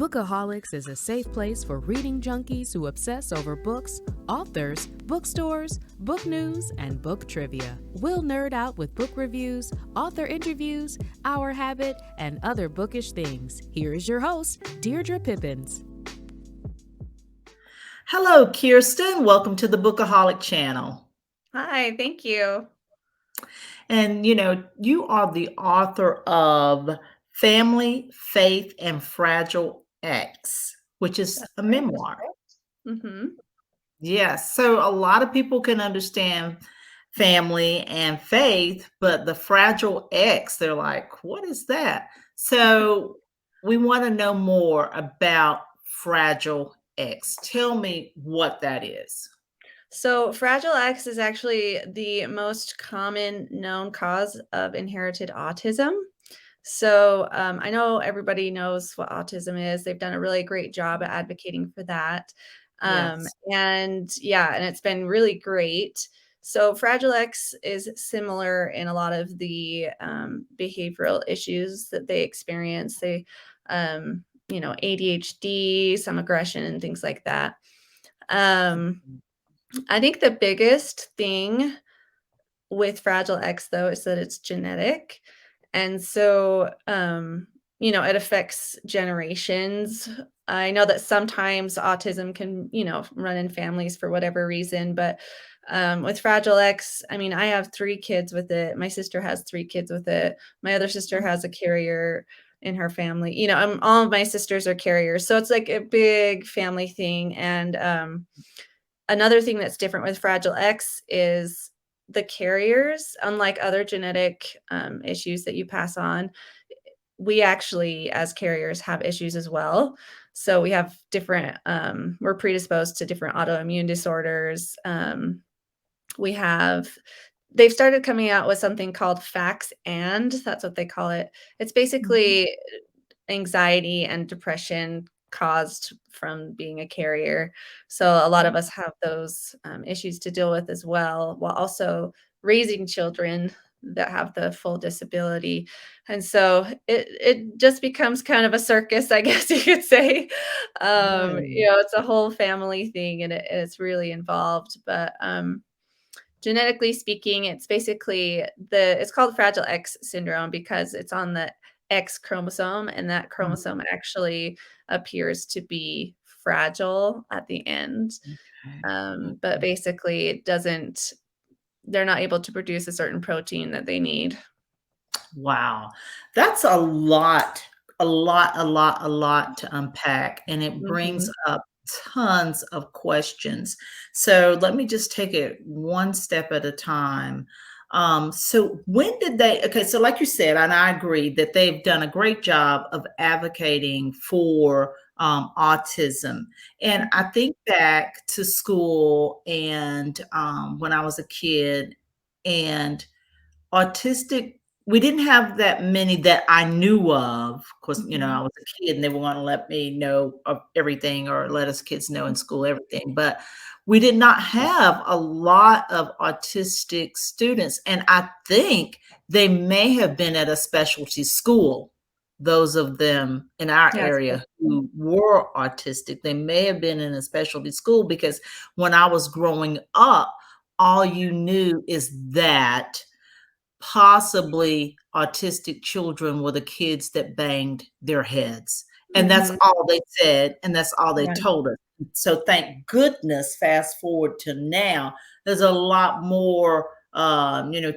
Bookaholics is a safe place for reading junkies who obsess over books, authors, bookstores, book news, and book trivia. We'll nerd out with book reviews, author interviews, our habit, and other bookish things. Here is your host, Deirdre Pippins. Hello, Kirsten. Welcome to the Bookaholic channel. Hi, thank you. And you are the author of Family, Faith, and Fragile X, which is a memoir. Mm-hmm. Yes. So a lot of people can understand family and faith, but the Fragile X, they're like, what is that? So we want to know more about Fragile X. Tell me what that is. So Fragile X is actually the most common known cause of inherited autism. So I know everybody knows what autism is. They've done a really great job at advocating for that. Yes. And it's been really great. So Fragile X is similar in a lot of the behavioral issues that they experience. They, ADHD, some aggression and things like that. I think the biggest thing with Fragile X, though, is that it's genetic. And so, it affects generations. I know that sometimes autism can, run in families for whatever reason, but with Fragile X, I mean, I have 3 kids with it. My sister has 3 kids with it. My other sister has a carrier in her family. All of my sisters are carriers. So it's like a big family thing. And another thing that's different with Fragile X is the carriers, unlike other genetic issues that you pass on, we actually, as carriers, have issues as well. So we have different, we're predisposed to different autoimmune disorders. They've started coming out with something called FACS, and that's what they call it. It's basically anxiety and depression caused from being a carrier. So a lot of us have those issues to deal with as well, while also raising children that have the full disability. And so it just becomes kind of a circus, I guess you could say. It's a whole family thing, and it's really involved. But genetically speaking, it's basically it's called Fragile X syndrome because it's on the X chromosome, and that chromosome actually appears to be fragile at the end. But basically they're not able to produce a certain protein that they need. Wow. That's a lot to unpack, and it brings up tons of questions. So let me just take it one step at a time. So when did so like you said, and I agree that they've done a great job of advocating for autism. And I think back to school and when I was a kid, and we didn't have that many that I knew of. Of course, I was a kid and they were going to let me know of everything, or let us kids know in school everything. But we did not have a lot of autistic students. And I think they may have been at a specialty school. Those of them in our area who were autistic, they may have been in a specialty school, because when I was growing up, all you knew is that possibly autistic children were the kids that banged their heads. And that's all they said, and that's all they told us. So thank goodness, fast forward to now, there's a lot more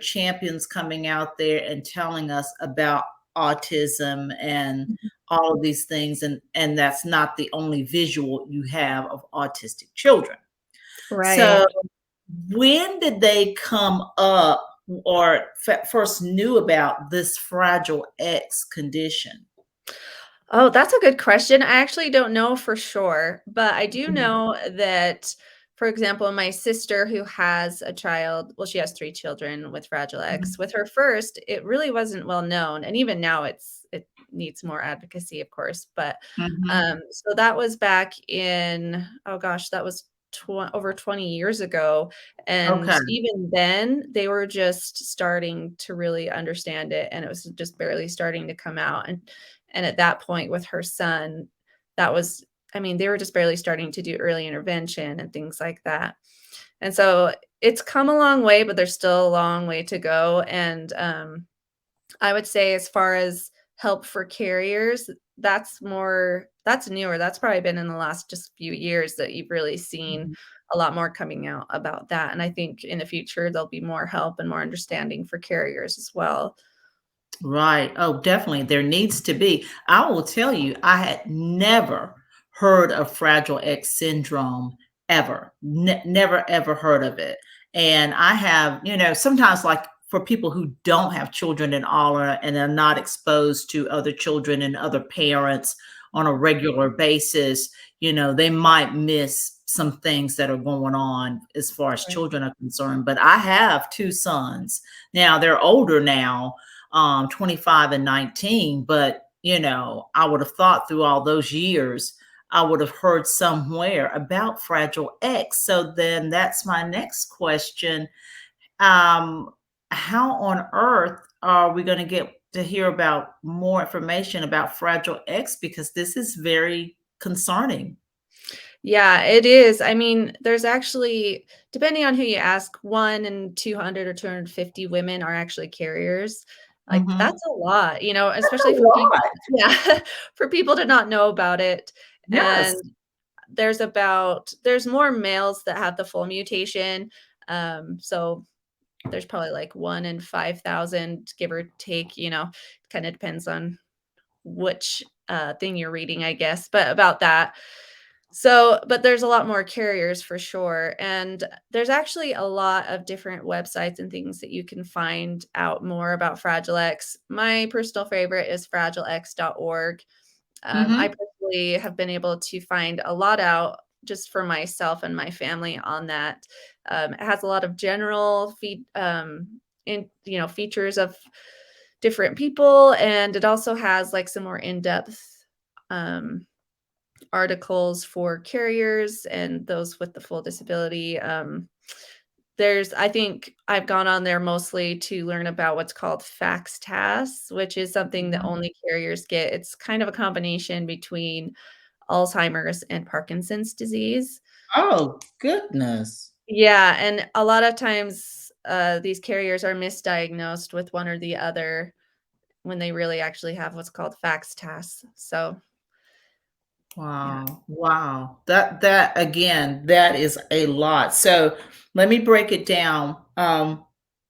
champions coming out there and telling us about autism and all of these things. And that's not the only visual you have of autistic children. Right. So when did they come up or first knew about this Fragile X condition? Oh, that's a good question. I actually don't know for sure, but I do know that, for example, my sister, who has a child, well, she has 3 children with Fragile X. With her first, it really wasn't well known, and even now it needs more advocacy, of course. But so that was back in, oh gosh, that was over 20 years ago. And even then, they were just starting to really understand it, and it was just barely starting to come out. And at that point, with her son, that was, I mean, they were just barely starting to do early intervention and things like that. And so it's come a long way, but there's still a long way to go. And I would say as far as help for carriers, that's newer. That's probably been in the last just few years that you've really seen Mhm. a lot more coming out about that. And I think in the future there'll be more help and more understanding for carriers as well. Right. Oh, definitely. There needs to be. I will tell you, I had never heard of Fragile X syndrome ever. Never, ever heard of it. And I have, sometimes like for people who don't have children at all and are not exposed to other children and other parents on a regular basis, they might miss some things that are going on as far as Right. children are concerned. But I have two sons. Now they're older now, 25 and 19. But, I would have thought through all those years, I would have heard somewhere about Fragile X. So then that's my next question. Um, how on earth are we going to get to hear about more information about Fragile X? Because this is very concerning. Yeah, it is. I mean, there's actually, depending on who you ask, 1 in 200 or 250 women are actually carriers. Like, Mhm. that's a lot, That's especially a for people, lot. yeah, for people to not know about it. And Yes. there's more males that have the full mutation. So there's probably like 1 in 5,000, give or take, kind of depends on which thing you're reading, I guess, but about that. So, but there's a lot more carriers for sure. And there's actually a lot of different websites and things that you can find out more about Fragile X. My personal favorite is fragilex.org. I Mhm. personally have been able to find a lot out just for myself and my family on that. It has a lot of general features of different people, and it also has like some more in-depth um, articles for carriers and those with the full disability. I think I've gone on there mostly to learn about what's called fax tasks, which is something that Mhm. only carriers get. It's kind of a combination between Alzheimer's and Parkinson's disease. Oh, goodness. Yeah, and a lot of times these carriers are misdiagnosed with one or the other when they really actually have what's called fax tasks. So, yeah. Wow. Wow. That again, that is a lot. So let me break it down.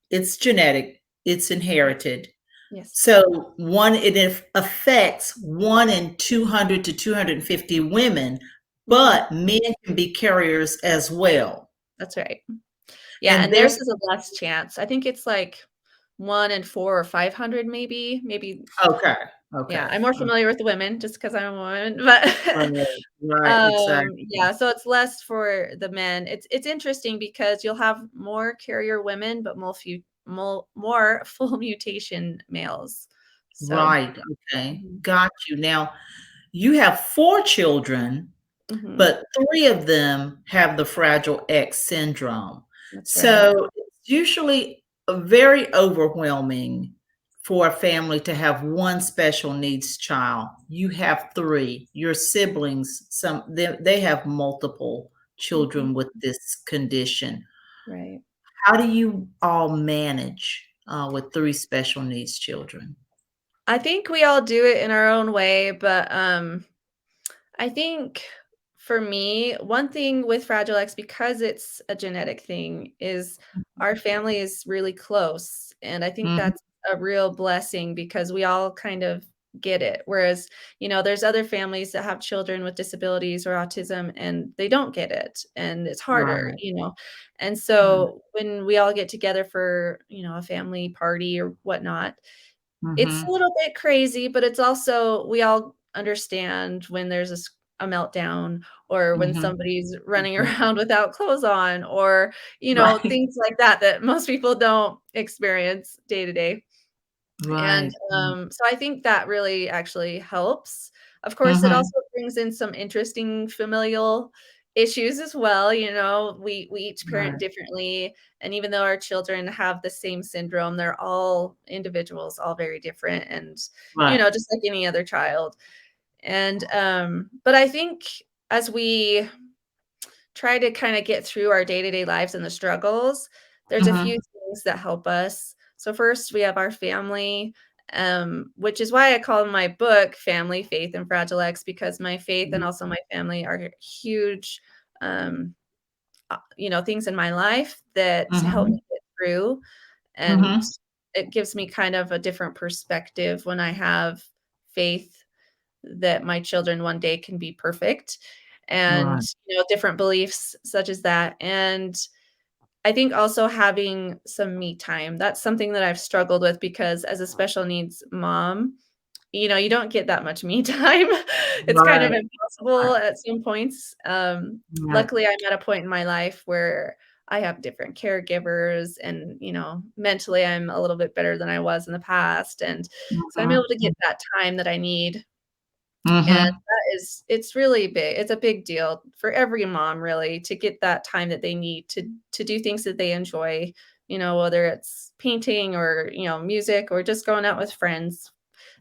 It's genetic, it's inherited. Yes. So it affects 1 in 200 to 250 women, Mhm. but men can be carriers as well. That's right. Yeah, And and theirs there's is a less chance. I think it's like 1 in 4 or 500 maybe, okay. yeah, Okay. I'm more familiar with women just because 'cause I'm a woman, but, Right. Right. Exactly. yeah, so it's less for the men. It's interesting because you'll have more carrier women, but more full mutation males. So, Right. Okay. mhm, Got you. Now, you have 4 children, mhm, but 3 of them have the Fragile X syndrome. that's right. So, it's usually very overwhelming for a family to have 1 special needs child. You have 3. Your siblings, they have multiple Mhm, children with this condition. right. How do you all manage, with 3 special needs children? I think we all do it in our own way, but, I think for me, one thing with Fragile X, because it's a genetic thing, is our family is really close. And I think Mhm. that's a real blessing because we all kind of get it. Whereas, there's other families that have children with disabilities or autism and they don't get it. And it's harder. Right. And Right. so when we all get together for, a family party or whatnot, it's a Mhm. little bit crazy, but it's also we all understand when there's a meltdown or when Mhm. somebody's running Mhm. around without clothes on or, Right. things like that that most people don't experience day to day. And, Right. Mm. so I think that really actually helps. Of course, it Mhm. also brings in some interesting familial issues as well, we each parent Right. differently, and even though our children have the same syndrome, they're all individuals, all very different and, Right. just like any other child. And but I think as we try to kind of get through our day-to-day lives and the struggles, there's a few Mhm. things that help us. So first we have our family, which is why I call my book Family, Faith, and Fragile X, because my faith and also my family are huge, um, things in my life that help me Mhm. get through. And Mhm. it gives me kind of a different perspective when I have faith that my children one day can be perfect, and Right. different beliefs such as that. And I think also having some me time, that's something that I've struggled with, because as a special needs mom, you don't get that much me time. It's kind of Right. impossible Right. at some points. Right. Luckily, I'm at a point in my life where I have different caregivers, and, mentally I'm a little bit better than I was in the past. And so I'm able Mhm. to get that time that I need. And Mhm. it's really big. It's a big deal for every mom, really, to get that time that they need to do things that they enjoy, whether it's painting or, music, or just going out with friends.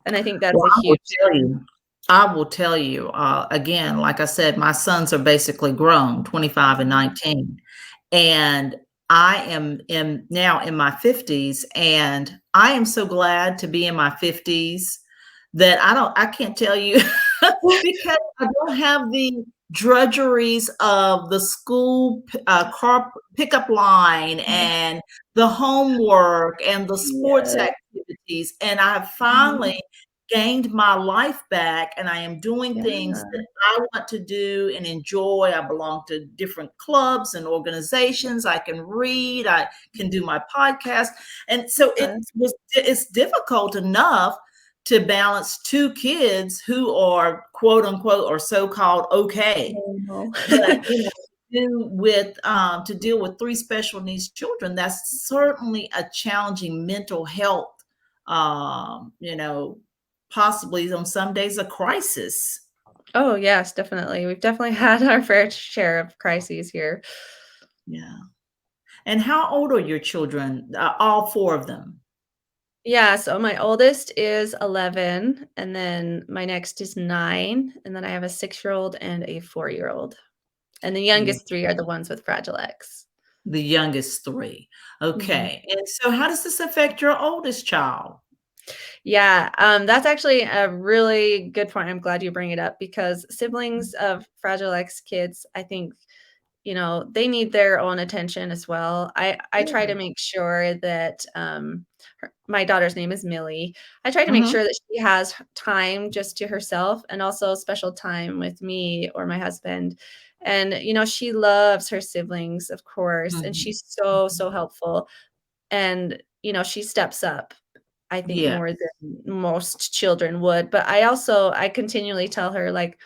And I think that's Well, a huge thing. I will tell you, again, like I said, my sons are basically grown, 25 and Mhm. 19. And I am now in my 50s, and I am so glad to be in my 50s that I can't tell you because I don't have the drudgeries of the school car pickup line and the homework and the sports Yeah. activities. And I have Mhm. finally gained my life back, and I am doing things Yeah. that I want to do and enjoy. I belong to different clubs and organizations. I can read, I can do my podcast. And so Okay. it's difficult enough to balance two kids who are quote unquote or so-called okay. Oh, no. But to deal with three special needs children, that's certainly a challenging mental health, possibly on some days a crisis. Oh, yes, definitely. We've definitely had our fair share of crises here. Yeah. And how old are your children? All four of them? Yeah, so my oldest is 11, and then my next is 9, and then I have a 6-year-old and a 4-year-old. And the Yeah. youngest 3 are the ones with Fragile X. The youngest three. Mhm. Okay. And so how does this affect your oldest child? Yeah, that's actually a really good point. I'm glad you bring it up, because siblings of Fragile X kids, I think, they need their own attention as well. I try to Yeah. make sure that, my daughter's name is Millie. I try to make Mhm. sure that she has time just to herself, and also special time with me or my husband. And, she loves her siblings, of course, and Mhm. she's so, so helpful. And, she steps up, I think, Yeah. more than most children would. But I continually tell her, like,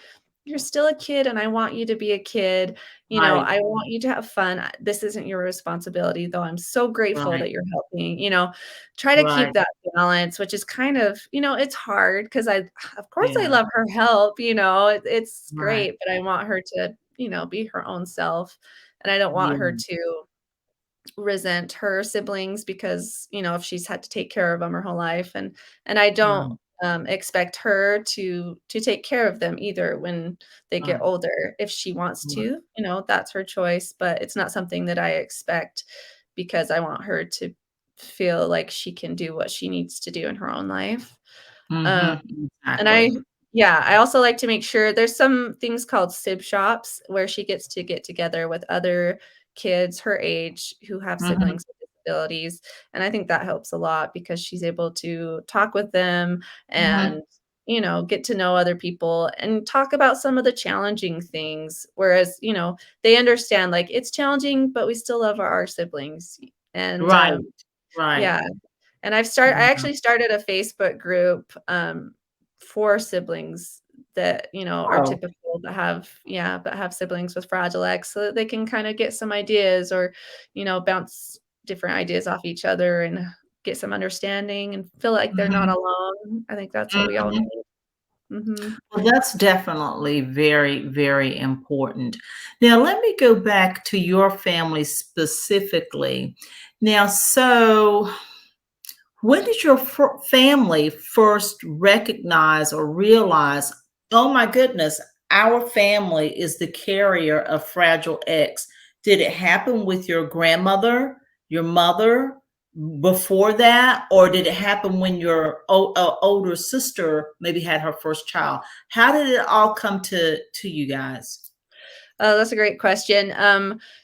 "You're still a kid, and I want you to be a kid. Right. I want you to have fun. This isn't your responsibility, though I'm so grateful Right. that you're helping." Try to keep Right. that balance, which is kind of, it's hard, because of course, I Yeah. love her help. It's Right. great, but I want her to, be her own self, and I don't want her Yeah. to resent her siblings, because, if she's had to take care of them her whole life. And I don't, Right. expect her to take care of them either when they get Right. older. If she wants Right. to, that's her choice, but it's not something that I expect, because I want her to feel like she can do what she needs to do in her own life. Um Mhm. and I Exactly. yeah, I also like to make sure there's some things called sib shops where she gets to get together with other kids her age who have Mhm. siblings with disabilities, and I think that helps a lot, because she's able to talk with them Mhm. and, get to know other people and talk about some of the challenging things, whereas, they understand, like, it's challenging, but we still love our siblings. And, Right. Right. yeah. And I Yeah. actually started a Facebook group, for siblings that, are Oh. typical, but have siblings with Fragile X, so that they can kinda get some ideas, or, bounce different ideas off each other, and get some understanding, and feel like they're not Mhm. alone. I think that's what we all Mhm. need. Mhm. Well, that's definitely very, very important. Now, let me go back to your family specifically. Now, so when did your family first recognize or realize Oh my goodness. Our family is the carrier of Fragile X. Did it happen with your grandmother, your mother before that, or did it happen when your older sister maybe had her first child? How did it all come to you guys? Oh, that's a great question.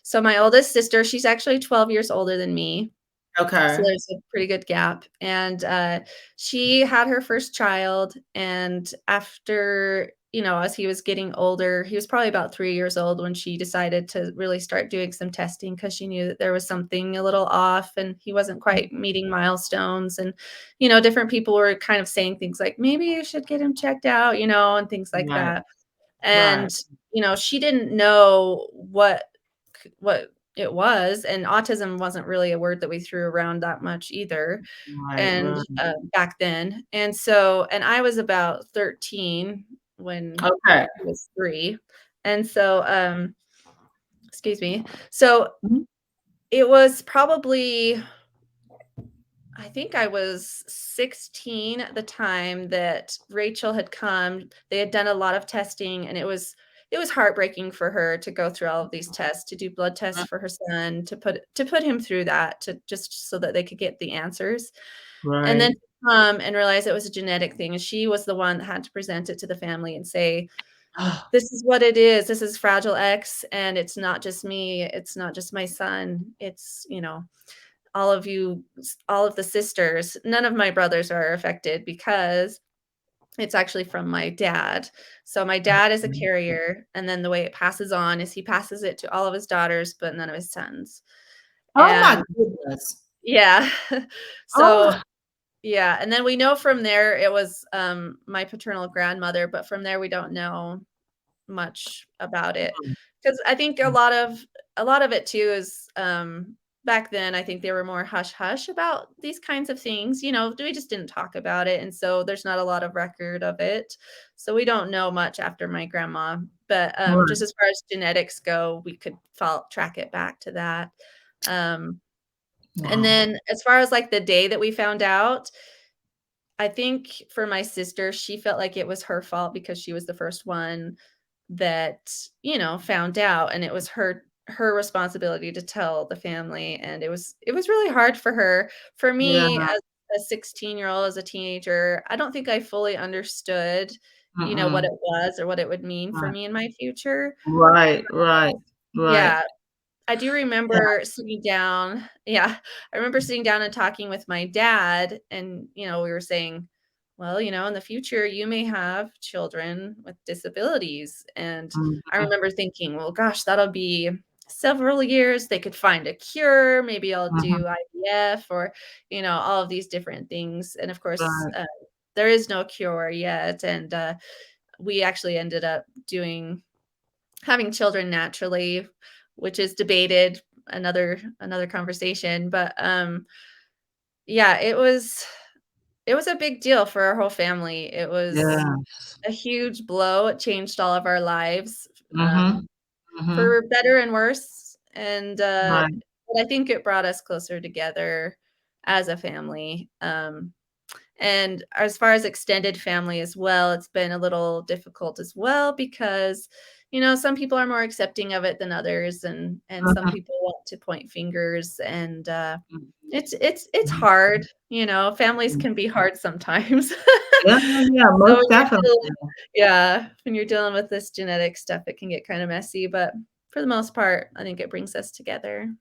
So my oldest sister, she's actually 12 years older than me. So Okay. there's a pretty good gap. And she had her first child. And after, as he was getting older, he was probably about 3 years old when she decided to really start doing some testing because she knew that there was something a little off and he wasn't quite meeting milestones. And, different people were kind of saying things like, maybe you should get him checked out, and things like Right. that. Right. And, she didn't know what it was, and autism wasn't really a word that we threw around that much either, Right. and, Right. back then, and I was about 13 when Okay. he was 3, and so, excuse me. So, Mhm. it was probably I think I was 16 at the time that Rachel had come. They had done a lot of testing, and it was heartbreaking for her to go through all of these tests, to do blood tests for her son, to put him through that, to just so that they could get the answers. And then Right. to come and realize it was a genetic thing, and she was the one that had to present it to the family and say, "This is what it is. This is Fragile X, and it's not just me. It's not just my son. It's, all of you all of the sisters. None of my brothers are affected because it's actually from my dad. So my dad is a carrier, and then the way it passes on is he passes it to all of his daughters, but none of his sons. Oh my And goodness. yeah. So, Oh. yeah, and then we know from there it was, my paternal grandmother, but from there we don't know much about it, Mm. because I think a lot of it too is, back then, I think they were more hush hush about these kinds of things, we just didn't talk about it, and so there's not a lot of record of it. So we don't know much after my grandma, but, Right. just as far as genetics go, we could fol track it back to that. Um, and Wow. then as far as, like, the day that we found out, I think for my sister, she felt like it was her fault because she was the first one that, found out, and it was her responsibility to tell the family, and it was really hard for her. For Yeah. me, as a 16-year-old, as a teenager, I don't think I fully understood, what Mm-mm. it was or what it would mean for Right. me in my future. Right, right, right. Yeah, I do Yeah. remember sitting down yeah, I remember sitting down and talking with my dad and, we were saying, "Well, in the future, you may have children with disabilities," and I Mhm, remember thinking, "Well, gosh, that'll be several years, they could find a cure, maybe I'll mhm. do IVF or, all of these different things," and of course, Right. there is no cure yet, and, we actually ended up having children naturally, which is debated, another conversation, but, yeah, it was a big deal for our whole family. It was Yes. a huge blow. It changed all of our lives, Mhm, mhm. for better and worse, and, Right. but I think it brought us closer together as a family, and as far as extended family as well, it's been a little difficult as well because, some people are more accepting of it than others, and some Mhm, people want to point fingers, and, mhm, it's mhm, hard, families mhm. can be hard sometimes. Yeah, yeah, So most when you're definitely. dealing yeah, when you're dealing with this genetic stuff, it can get kinda messy, but for the most part, I think it brings us together.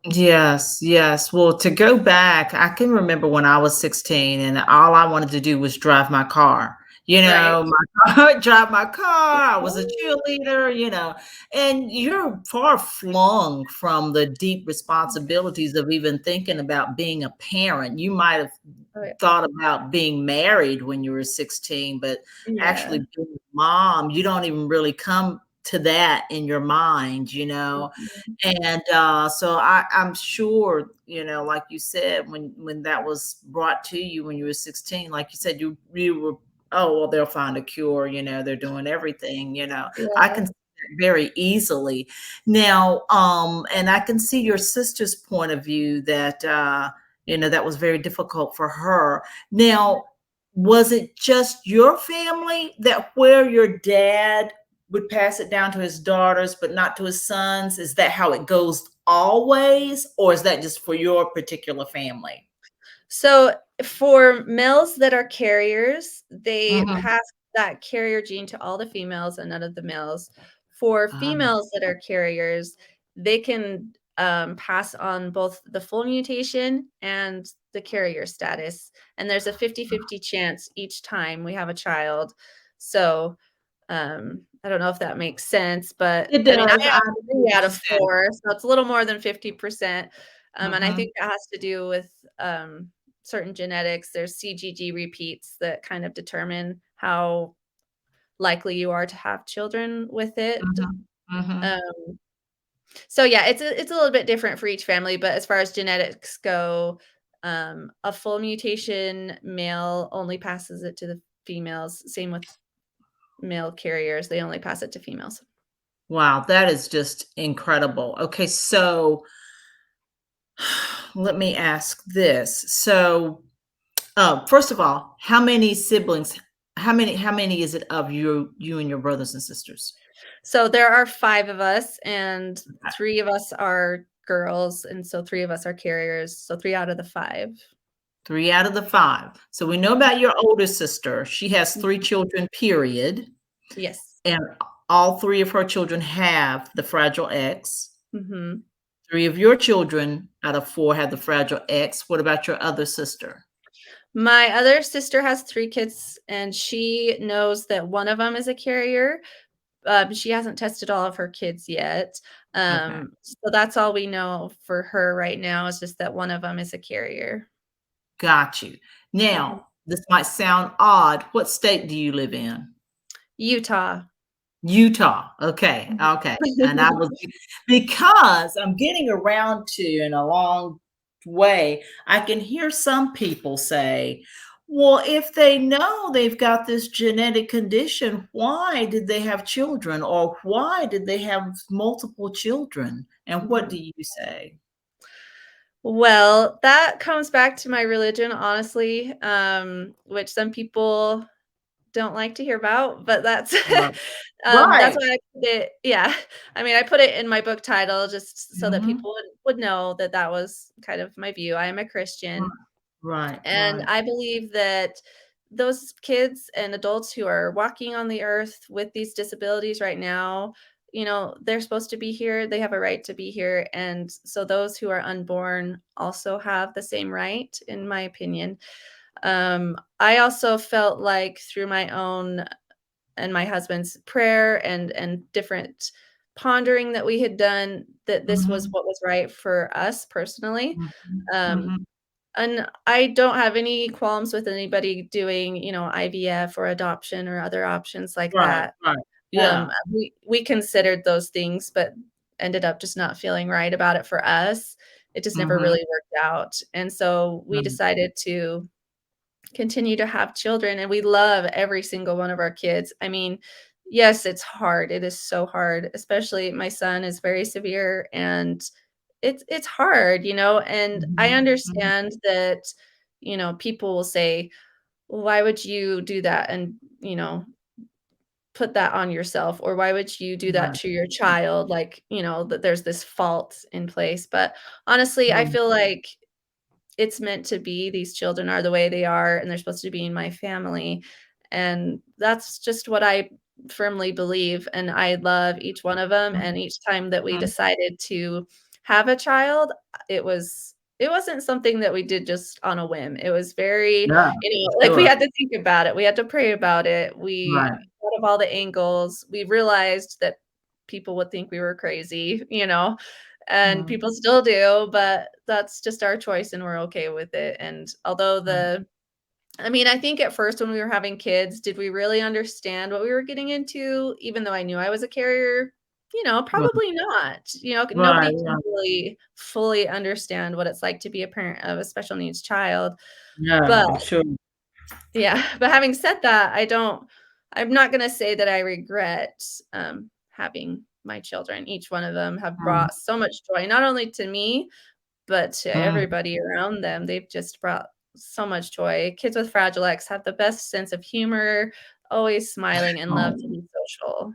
Yes, yes. Well, to go back, I can remember when I was 16 and all I wanted to do was drive my car. Right. My car, drive my car. I was a cheerleader, and you're far flung from the deep responsibilities of even thinking about being a parent. You might have Oh, yeah. thought about being married when you were 16, but actually Yeah. being a mom, you don't even really come to that in your mind. Mhm. And so I'm sure, like you said, when that was brought to you when you were 16, like you said, you were, oh well, they'll find a cure, they're doing everything. I Yeah. can see that very easily. Now, and I can see your sister's point of view that that was very difficult for her. Now, Was it just your family that where your dad would pass it down to his daughters, but not to his sons? Is that how it goes always, or is that just for your particular family? So for males that are carriers, they Mhm. pass that carrier gene to all the females and none of the males. For Ah, females that are carriers, they can pass on both the full mutation and the carrier status. And there's a 50-50 chance each time we have a child. So I don't know if that makes sense, but it I mean, I does. I have understand 3 what out you're of saying. 4, so it's a little more than 50%. And I Mhm. think that has to do with certain genetics. There's CGG repeats that kind of determine how likely you are to have children with it. Mhm. Mhm. Um, so yeah, it's a little bit different for each family, but as far as genetics go, a full mutation male only passes it to the females. Same with male carriers, they only pass it to females. Wow, that is just incredible. Okay, so let me ask this. So, first of all, how many siblings? How many is it of you and your brothers and sisters? So there are 5 of us, and Okay. 3 of us are girls, and so 3 of us are carriers, so 3 out of the 5. 3 out of the 5. So we know about your older sister. She has 3 Mhm. children, period, Yes. and all 3 of her children have the Fragile X. Mhm. 3 of your children out of 4 have the Fragile X. What about your other sister? My other sister has 3 kids, and she knows that one of them is a carrier. She hasn't tested all of her kids yet. Okay, So that's all we know for her right now is just that one of them is a carrier. got you. Mhm. Now, this might sound odd. What state do you live in? Utah. Utah. Okay, Mhm. okay. And I was because I'm getting around to in a long way, I can hear some people say, well, if they know they've got this genetic condition, why did they have children? Or why did they have multiple children? And what do Mhm. you say? Well, that comes back to my religion, honestly, which some people don't like to hear about, but that's Right. that's Right. why I put it yeah. I mean, I put it in my book title just so that Mhm. people would know that that was kind of my view. I am a Right. Christian, Right. and Right. I believe that those kids and adults who are walking on the earth with these disabilities right now, they're supposed to be here. They have a right to be here. And so those who are unborn also have the same right, in my opinion. I also felt like through my own and my husband's prayer and different pondering that we had done, that this was Mhm. what was right for us personally. Mhm. Um, Mhm. and I don't have any qualms with anybody doing, IVF or adoption or other options like Right. that. Right. Yeah. We considered those things, but ended up just not feeling right about it for us. It just never Mhm. really worked out. And so we Right. decided to continue to have children, and we love every single one of our kids. I mean, yes, it's hard. It is so hard, especially my son is very severe, and it's hard, and I Mhm. Mhm. understand that, people will say, "Well, why would you do that and, put that on yourself, or why would you do that Right. to your child?" Like, that there's this fault in place. But honestly, I Right. feel like it's meant to be. These children are the way they are, and they're supposed to be in my family. And that's just what I firmly believe. And I love each one of them. And each time that we Mhm. decided to have a child, it wasn't something that we did just on a whim. It was very, Yeah, like we sure. had to think about it. We had to pray about it. We Right. thought of all the angles. We realized that people would think we were crazy, and Mhm. people still do, but that's just our choice and we're okay with it. And although Right. I mean, I think at first when we were having kids, did we really understand what we were getting into? Even though I knew I was a carrier, Right. probably not. Right. Nobody Yeah. can really fully understand what it's like to be a parent of a special needs child. Yeah, But I'm sure. yeah, but having said that, I'm not gonna say that I regret, having my children. Each one of them have Mhm. brought so much joy, not only to me, but to Mhm. everybody around them. They've just brought so much joy. Kids with Fragile X have the best sense of humor, always smiling, and love to Oh, be social.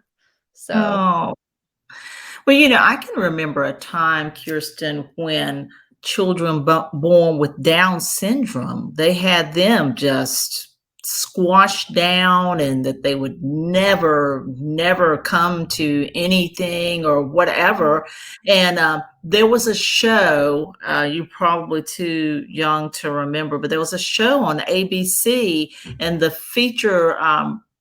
So, oh. Well, I can remember a time, Kirsten, when children born with Down syndrome, they had them just squashed down and that they would never come to anything or whatever. And there was a show, you're probably too young to remember, but there was a show on ABC, and the feature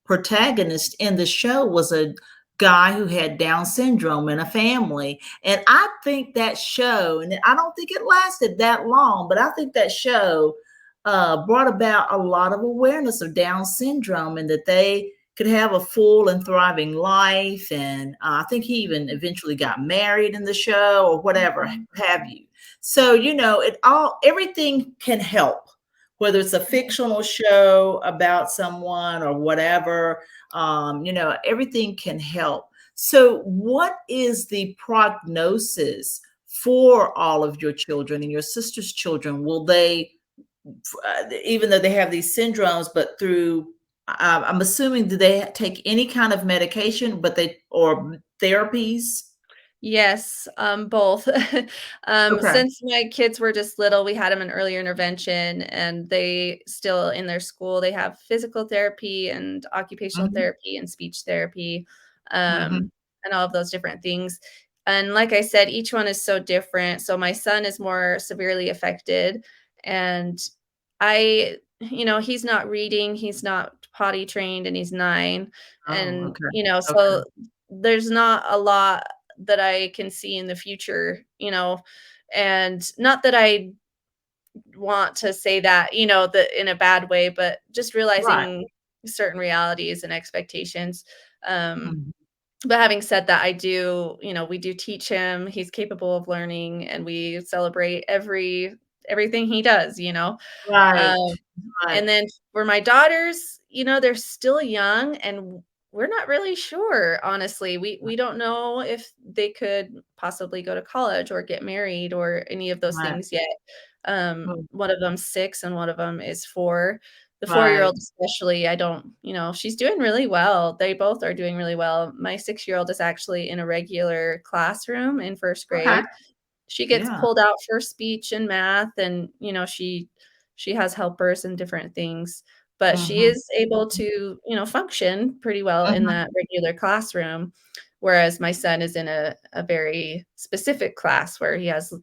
protagonist in the show was a guy who had Down syndrome in a family. And I think that show, and I don't think it lasted that long, but I think that show brought about a lot of awareness of Down syndrome and that they could have a full and thriving life. And I think he even eventually got married in the show or whatever have you. So, everything can help, whether it's a fictional show about someone or whatever. Everything can help. So what is the prognosis for all of your children and your sister's children? Will they, even though they have these syndromes, but I'm assuming, do they take any kind of medication, or therapies? yes, both. Okay. Since my kids were just little, we had them in early intervention, and they still in their school, they have physical therapy and occupational Hmm. therapy and speech therapy, Hmm. and all of those different things. And like I said, each one is so different. So my son is more severely affected, and he's not reading, he's not potty trained, and he's 9. Oh, And, okay. so Okay. there's not a lot that I can see in the future, and not that I want to say that, that in a bad way, but just Right. realizing certain realities and expectations. Um, Mhm. but having said that, we do teach him, he's capable of learning, and we celebrate everything he does, Right. Um, and Right. then for my daughters, they're still young, and we're not really sure, honestly. We don't know if they could possibly go to college or get married or any of those Right. things yet. Mm. One of them's 6 and one of them is 4. The 4-year-old Right. especially, I don't she's doing really well. They both are doing really well. My 6-year-old is actually in a regular classroom in 1st Okay. grade. She gets Yeah. pulled out for speech and math, and, she has helpers and different things, but she Mhm. is able to, function pretty well in Mhm. that regular classroom, whereas my son is in a very specific class where he has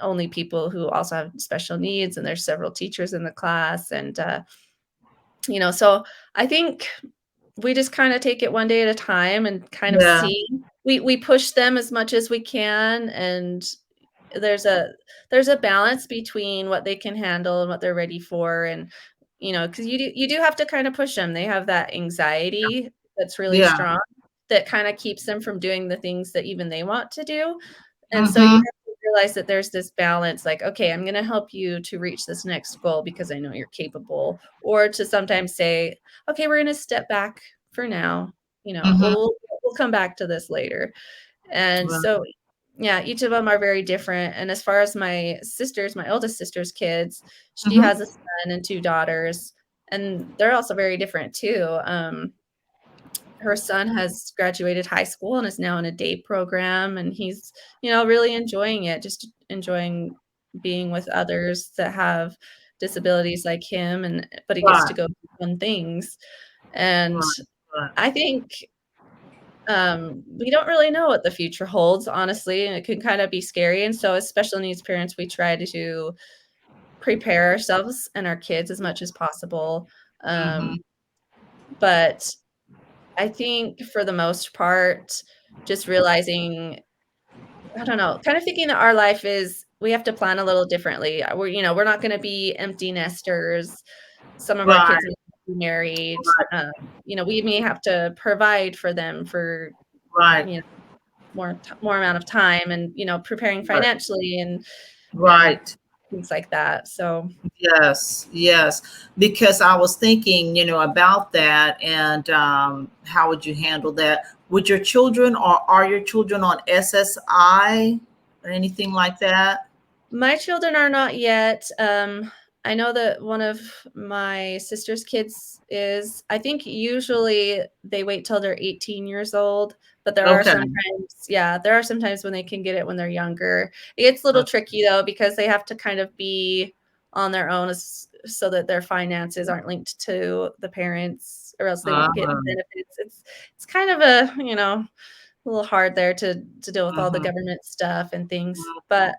only people who also have special needs, and there's several teachers in the class, and, so I think we just kinda take it one day at a time and kind of Yeah. see. We push them as much as we can, and there's a there's a balance between what they can handle and what they're ready for, and, because you do have to kinda push them. They have that anxiety that's really Yeah. strong that kinda keeps them from doing the things that even they want to do, and so you Mhm. have to realize that there's this balance, like, "Okay, I'm gonna help you to reach this next goal because I know you're capable," or to sometimes say, "Okay, we're gonna step back for now, Mhm. we'll come back to this later." And Right. so, yeah, each of them are very different, and as far as my oldest sister's kids, she Mhm. has a son and 2 daughters, and they're also very different too. Her son has graduated high school and is now in a day program, and he's, really enjoying it, just enjoying being with others that have disabilities like him, but he gets to Right. go do fun things, and Right. Right. I think we don't really know what the future holds, honestly, and it can kind of be scary. And so, as special needs parents, we try to prepare ourselves and our kids as much as possible. Mhm. Um, but I think for the most part, just realizing, I don't know, kind of thinking that our life is, we have to plan a little differently. We're not going to be empty nesters. Some of our Right. kids may be married. Right. We may have to provide for them for, Right. you more amount of time, and, preparing Right. financially and Right. things like that. So Yes. Yes. Because I was thinking, about that, and how would you handle that? Would your children, or are your children on SSI or anything like that? my children are not yet. I know that one of my sister's kids is, I think usually they wait till they're 18 years old, but there are Okay. sometimes, yeah, there are sometimes when they can get it when they're younger. It gets a little tricky though, because they have to kind of be on their own so that their finances aren't linked to the parents, or else they won't get Uh, benefits. It's kind of a, a little hard there to deal with all the mhm. government stuff and things. But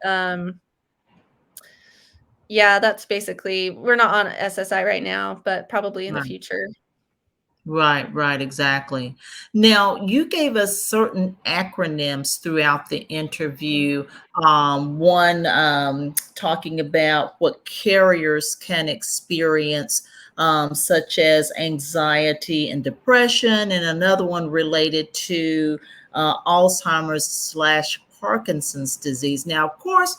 yeah, that's basically, we're not on SSI right now, but probably in the Right. future. Right, right, exactly. Now, you gave us certain acronyms throughout the interview. One talking about what carriers can experience, such as anxiety and depression, and another one related to Alzheimer's slash Parkinson's disease. Now, of course,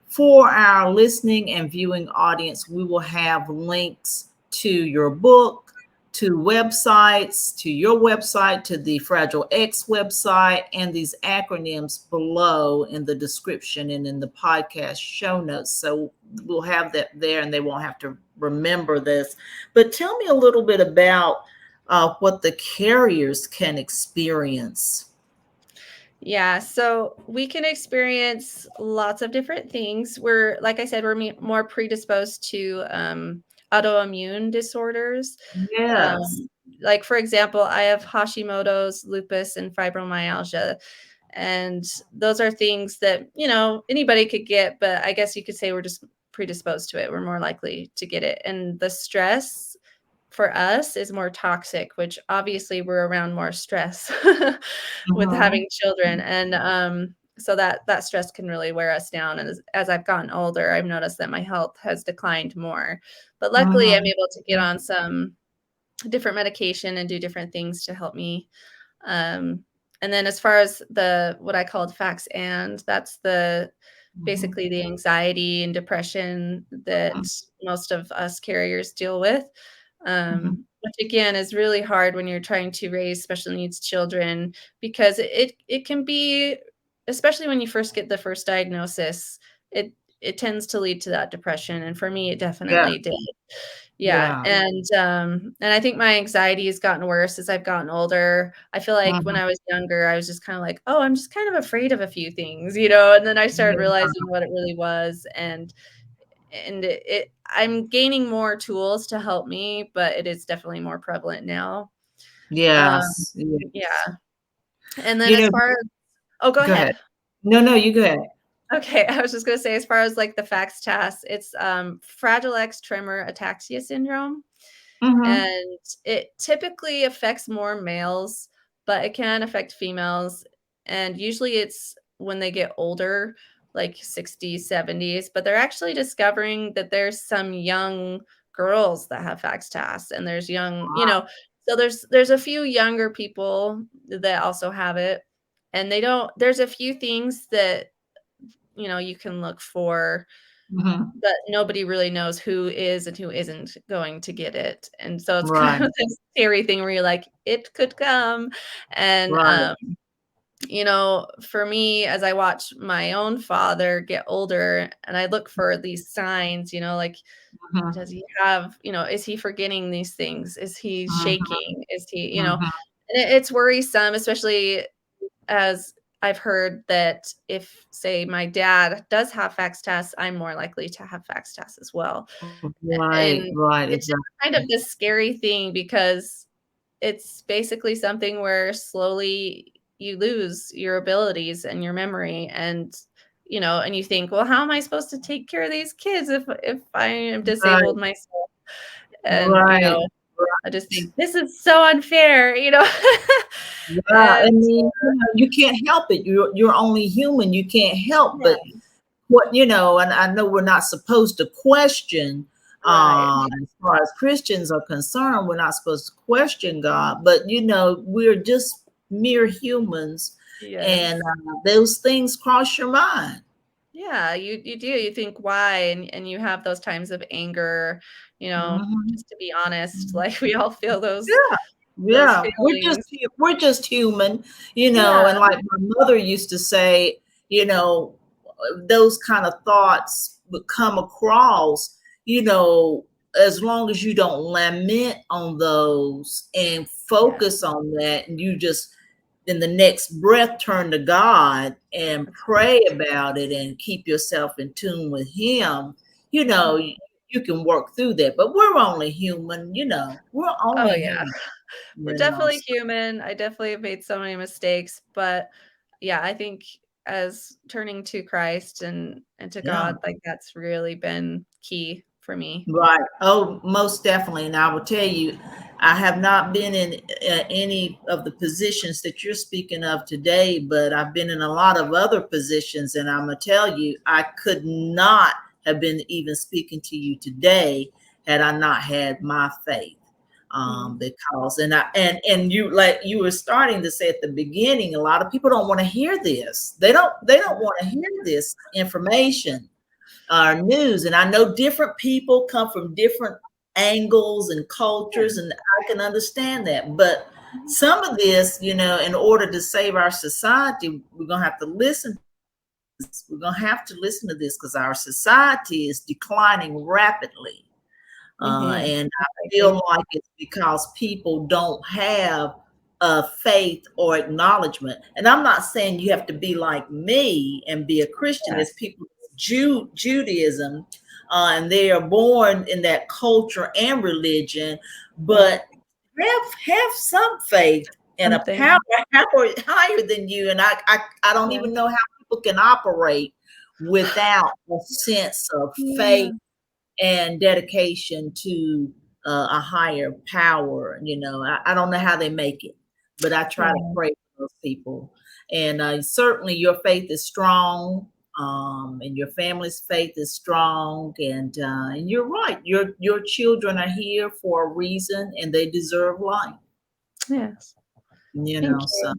for our listening and viewing audience, we will have links to your book, to websites, to your website, to the Fragile X website, and these acronyms below in the description and in the podcast show notes. So we'll have that there and they won't have to remember this. But tell me a little bit about what the carriers can experience. Yeah, so we can experience lots of different things. We're, like I said, we're more predisposed to autoimmune disorders. Yes. Like, for example, I have Hashimoto's, lupus, and fibromyalgia. And those are things that, anybody could get, but I guess you could say we're just predisposed to it. We're more likely to get it. And the stress for us is more toxic, which obviously we're around more stress with Mhm. having children. And so that stress can really wear us down. And as I've gotten older, I've noticed that my health has declined more. But luckily, I'm Mhm. able to get on some different medication and do different things to help me. Um, and then as far as what I called facts, and that's Mhm. basically the anxiety and depression that most of us carriers deal with. Mhm. Which again is really hard when you're trying to raise special needs children, because it can be, especially when you first get the first diagnosis, it tends to lead to that depression. And for me, it Yeah. definitely did. Yeah, Yeah. and I think my anxiety has gotten worse as I've gotten older. I feel like when Mhm. I was younger, I was just kinda like, "Oh, I'm just kind of afraid of a few things," you know, and then I started Yeah. realizing what it really was, and I'm gaining more tools to help me, but it is definitely more prevalent now. Um, Yes. Yes. yeah, and then You as know, far as Oh, go go ahead. ahead. No, no, you go ahead. Okay, I was just gonna say, as far as, like, the FACS task, it's, Fragile X tremor ataxia syndrome. Mhm. And it typically affects more males, but it can affect females. And usually it's when they get older, like 60s, 70s, but they're actually discovering that there's some young girls that have FACS-TAS, and there's young, so there's a few younger people that also have it. And there's a few things that, you can look for, Mhm. but nobody really knows who is and who isn't going to get it. And so it's kind Right, of this scary thing where you're like, it could come. And, right. for me, as I watch my own father get older and I look for these signs, like, Mhm. does he have, is he forgetting these things? Is he Mhm. shaking? Is he, Mhm. and it's worrisome, especially as I've heard that if, say, my dad does have FACS tests, I'm more likely to have FACS tests as well. Right, And right, it's just kind of exactly. this scary thing, because it's basically something where slowly you lose your abilities and your memory, and you think, well, how am I supposed to take care of these kids if I am Right, disabled myself? And right. I just think this is so unfair. Yeah, I And mean, you can't help it. You're only human. You can't help but yeah, and I know we're not supposed to question, right. as far as Christians are concerned, we're not supposed to question God, but we're just mere humans, and Yes. those things cross your mind. Yeah, you do. You think why, and you have those times of anger, Mhm. just to be honest, Mhm. like we all feel those Yeah, those yeah, feelings. we're just human, and Yeah. like my mother used to say, those kind of thoughts would come across, you know, as long as you don't lament on those and Yeah, focus on that, and you just in the next breath turn to God and that's pray about it and keep yourself in tune with Him, you know, mhm. you can work through that. But we're only human, you know, we're Oh, only yeah. human, We're you know. definitely human. I definitely have made so many mistakes, but yeah, I think as turning to Christ and to Yeah. God, like that's really been key for me. Right. Oh, most definitely. And I will tell you, I have not been in any of the positions that you're speaking of today, but I've been in a lot of other positions. And I'm going to tell you, I could not have been even speaking to you today had I not had my faith. Mhm. Because and you, like you were starting to say at the beginning, a lot of people don't want to hear this. They don't want to hear this information news. And I know different people come from different angles and Yeah. cultures, and I can understand that. But Mhm. some of this, you know, in order to save our society, we're gonna have to listen. We're gonna have to listen to this because our society is declining rapidly. Mhm. And I Exactly. feel like it's because people don't have faith or acknowledgement. And I'm not saying you have to be like me and be a Christian. Yeah. There's people Judaism, and they are born in that culture and religion, Right. but have some faith in a power, Something. power higher than you. And I don't Yeah. even know how people can operate without a sense of faith Yeah. and dedication to a higher power. You know, I don't know how they make it, but I try to Yeah. pray for those people. And certainly your faith is strong, and your family's faith is strong. And you're right. Your children are here for a reason, and they deserve life. Yes. You Thank know, so. you.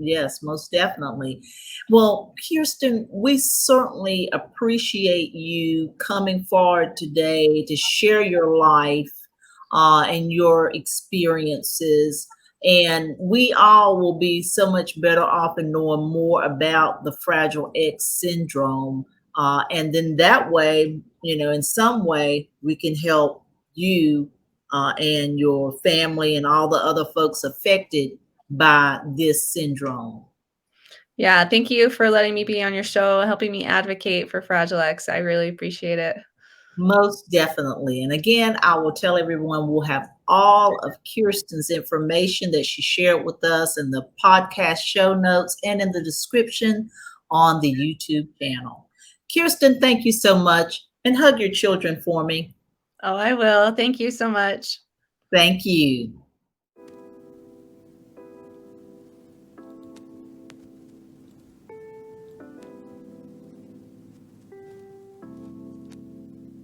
Yes, most definitely. Well, Kirsten, we certainly appreciate you coming forward today to share your life and your experiences. And we all will be so much better off in knowing more about the Fragile X syndrome. And then that way, you know, in some way, we can help you and your family and all the other folks affected by this syndrome. Yeah, thank you for letting me be on your show, helping me advocate for Fragile X. I really appreciate it. Most definitely. And again, I will tell everyone we'll have all of Kirsten's information that she shared with us in the podcast show notes and in the description on the YouTube channel. Kirsten, thank you so much, and hug your children for me. Oh, I will. Thank you so much. Thank you.